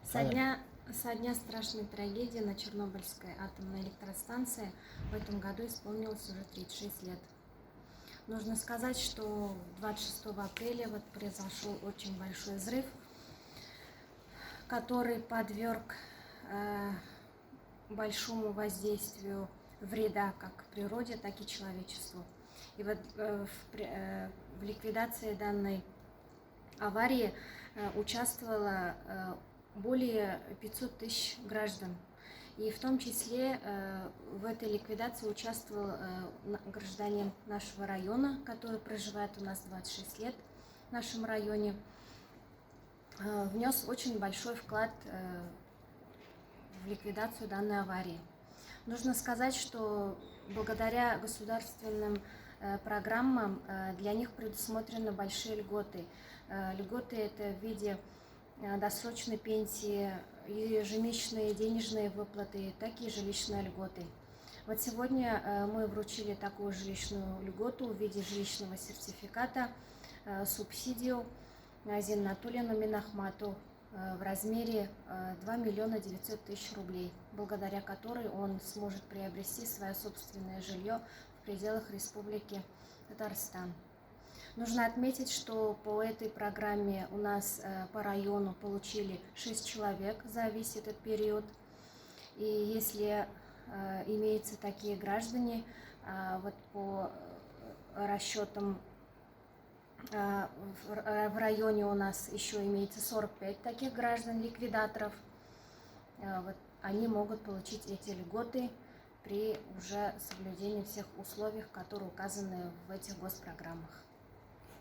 Со дня страшной трагедии на Чернобыльской атомной электростанции в этом году исполнилось уже 36 лет. Нужно сказать, что 26 апреля произошел очень большой взрыв, который подверг большому воздействию вреда как природе, так и человечеству. И в ликвидации данной аварии участвовало более 500 тысяч граждан. И в том числе в этой ликвидации участвовал гражданин нашего района, который проживает у нас 26 лет в нашем районе. Внес очень большой вклад в ликвидацию данной аварии. Нужно сказать, что благодаря государственным программам для них предусмотрены большие льготы. Льготы это в виде досрочной пенсии, ежемесячные денежные выплаты, так и жилищные льготы. Вот сегодня мы вручили такую жилищную льготу в виде жилищного сертификата, субсидию Зиннатуллину Минахмату в размере 2 миллиона 900 тысяч рублей, благодаря которой он сможет приобрести свое собственное жилье в пределах Республики Татарстан. Нужно отметить, что по этой программе у нас по району получили 6 человек за весь этот период. И если имеются такие граждане, вот по расчетам в районе у нас еще имеется 45 таких граждан-ликвидаторов. Вот, они могут получить эти льготы при уже соблюдении всех условий, которые указаны в этих госпрограммах.